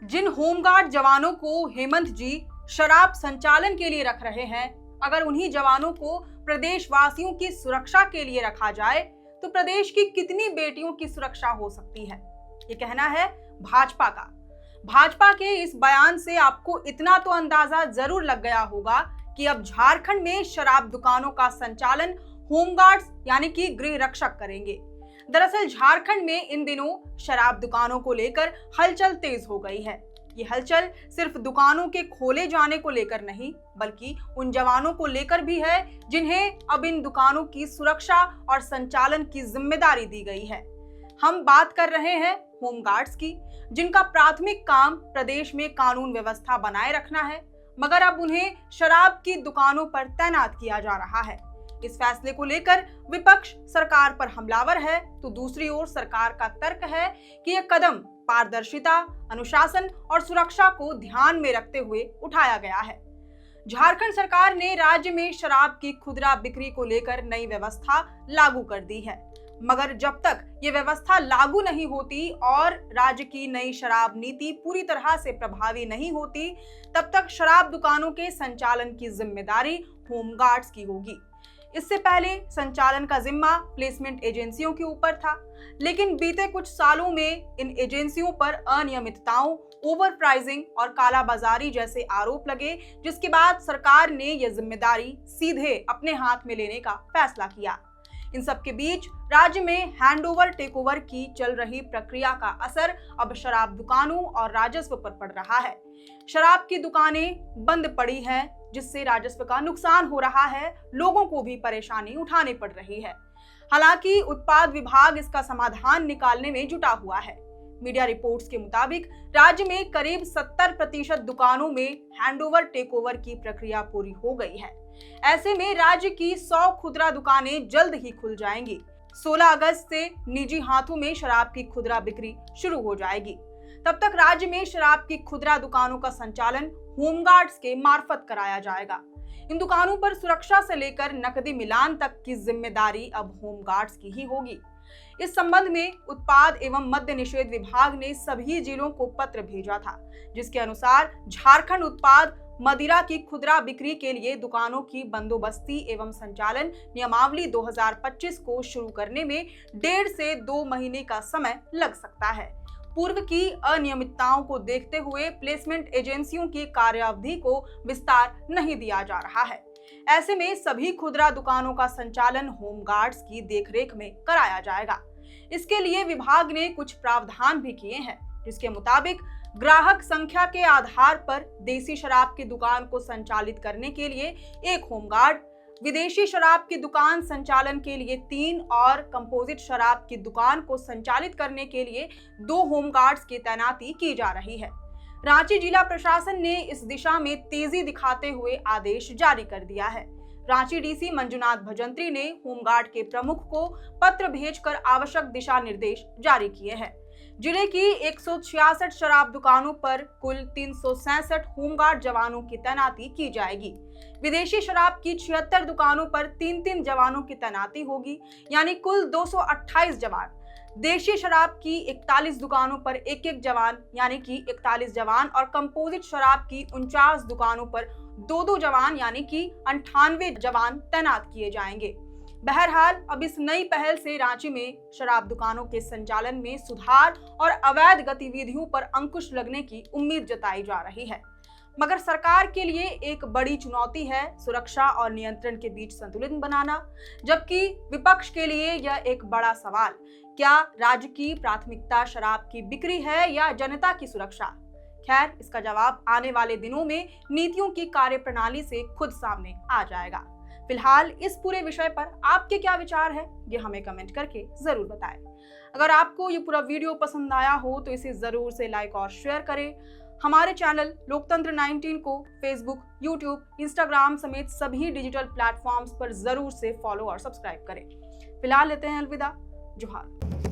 जिन home guard जवानों को हेमंत जी शराब संचालन के लिए रख रहे हैं, अगर उन्हीं जवानों को प्रदेशवासियों की सुरक्षा के लिए रखा जाए तो प्रदेश की कितनी बेटियों की सुरक्षा हो सकती है। ये कहना है भाजपा का। भाजपा के इस बयान से आपको इतना तो अंदाजा जरूर लग गया होगा कि अब झारखंड में शराब दुकानों का संचालन होमगार्ड्स यानी कि गृह रक्षक करेंगे। दरअसल झारखंड में इन दिनों शराब दुकानों को लेकर हलचल तेज हो गई है। ये हलचल सिर्फ दुकानों के खोले जाने को लेकर नहीं, बल्कि उन जवानों को लेकर भी है जिन्हें अब इन दुकानों की सुरक्षा और संचालन की जिम्मेदारी दी गई है। हम बात कर रहे हैं होमगार्ड्स की, जिनका प्राथमिक काम प्रदेश में कानून व्यवस्था बनाए रखना है, मगर अब उन्हें शराब की दुकानों पर तैनात किया जा रहा है। इस फैसले को लेकर विपक्ष सरकार पर हमलावर है, तो दूसरी ओर सरकार का तर्क है कि यह कदम पारदर्शिता, अनुशासन और सुरक्षा को ध्यान में रखते हुए उठाया गया है। झारखंड सरकार ने राज्य में शराब की खुदरा बिक्री को लेकर नई व्यवस्था लागू कर दी है, मगर जब तक ये व्यवस्था लागू नहीं होती और राज्य की नई शराब नीति पूरी तरह से प्रभावी नहीं होती, तब तक शराब दुकानों के संचालन की जिम्मेदारी होमगार्ड्स की होगी। इससे पहले संचालन का जिम्मा प्लेसमेंट एजेंसियों के ऊपर था, लेकिन बीते कुछ सालों में इन एजेंसियों पर अनियमितताओं, ओवर प्राइसिंग और कालाबाजारी जैसे आरोप लगे, जिसके बाद सरकार ने यह जिम्मेदारी सीधे अपने हाथ में लेने का फैसला किया। इन सब के बीच राज्य में हैंडओवर टेकओवर की चल रही प्रक्रिया का असर अब शराब दुकानों और राजस्व पर पड़ रहा है। शराब की दुकानें बंद पड़ी हैं, जिससे राजस्व का नुकसान हो रहा है, लोगों को भी परेशानी उठानी पड़ रही है। हालांकि उत्पाद विभाग इसका समाधान निकालने में जुटा हुआ है। मीडिया रिपोर्ट्स के मुताबिक राज्य में करीब 70% दुकानों में हैंडओवर टेकओवर की प्रक्रिया पूरी हो गई है। ऐसे में राज्य की 100 खुदरा दुकानें जल्द ही खुल जाएंगी। 16 अगस्त से निजी हाथों में शराब की खुदरा बिक्री शुरू हो जाएगी। तब तक राज्य में शराब की खुदरा दुकानों का संचालन होमगार्ड्स के मार्फत कराया जाएगा। इन दुकानों पर सुरक्षा से लेकर नकदी मिलान तक की जिम्मेदारी अब होमगार्ड्स की ही होगी। इस संबंध में उत्पाद एवं मद्य निषेध विभाग ने सभी जिलों को पत्र भेजा था, जिसके अनुसार झारखंड उत्पाद मदिरा की खुदरा बिक्री के लिए दुकानों की बंदोबस्ती एवं संचालन नियमावली 2025 को शुरू करने में 1.5 से 2 महीने का समय लग सकता है। पूर्व की अनियमितताओं को देखते हुए प्लेसमेंट एजेंसियों की कार्यावधि को विस्तार नहीं दिया जा रहा है। ऐसे में सभी खुदरा दुकानों का संचालन होमगार्ड्स की देखरेख में कराया जाएगा। इसके लिए विभाग ने कुछ प्रावधान भी किए हैं, जिसके मुताबिक ग्राहक संख्या के आधार पर देसी शराब की दुकान को संचालित करने के लिए 1 होमगार्ड, विदेशी शराब की दुकान संचालन के लिए 3 और कंपोजिट शराब की दुकान को संचालित करने के लिए 2 होमगार्ड्स की तैनाती की जा रही है। रांची जिला प्रशासन ने इस दिशा में तेजी दिखाते हुए आदेश जारी कर दिया है। रांची डीसी मंजुनाथ भजंत्री ने होमगार्ड के प्रमुख को पत्र भेजकर आवश्यक दिशा निर्देश जारी किए हैं। जिले की 166 शराब दुकानों पर कुल 367 होमगार्ड जवानों की तैनाती की जाएगी। विदेशी शराब की 76 दुकानों पर 3-3 जवानों की तैनाती होगी, यानी कुल 228 जवान। देशी शराब की 41 दुकानों पर 1-1 जवान, यानी कि 41 जवान और कंपोजिट शराब की 49 दुकानों पर 2-2 जवान, यानी कि 98 जवान तैनात किए जाएंगे। बहरहाल अब इस नई पहल से रांची में शराब दुकानों के संचालन में सुधार और अवैध गतिविधियों पर अंकुश लगने की उम्मीद जताई जा रही है। मगर सरकार के लिए एक बड़ी चुनौती है सुरक्षा और नियंत्रण के बीच संतुलन बनाना, जबकि विपक्ष के लिए यह एक बड़ा सवाल, क्या राज्य की प्राथमिकता शराब की बिक्री है या जनता की सुरक्षा? खैर, इसका जवाब आने वाले दिनों में नीतियों की कार्यप्रणाली से खुद सामने आ जाएगा। फिलहाल इस पूरे विषय पर आपके क्या विचार है, ये हमें कमेंट करके जरूर बताएं। अगर आपको ये पूरा वीडियो पसंद आया हो तो इसे जरूर से लाइक और शेयर करें। हमारे चैनल लोकतंत्र 19 को फेसबुक, यूट्यूब, इंस्टाग्राम समेत सभी डिजिटल प्लेटफॉर्म्स पर जरूर से फॉलो और सब्सक्राइब करें। फिलहाल लेते हैं अलविदा। जोहार।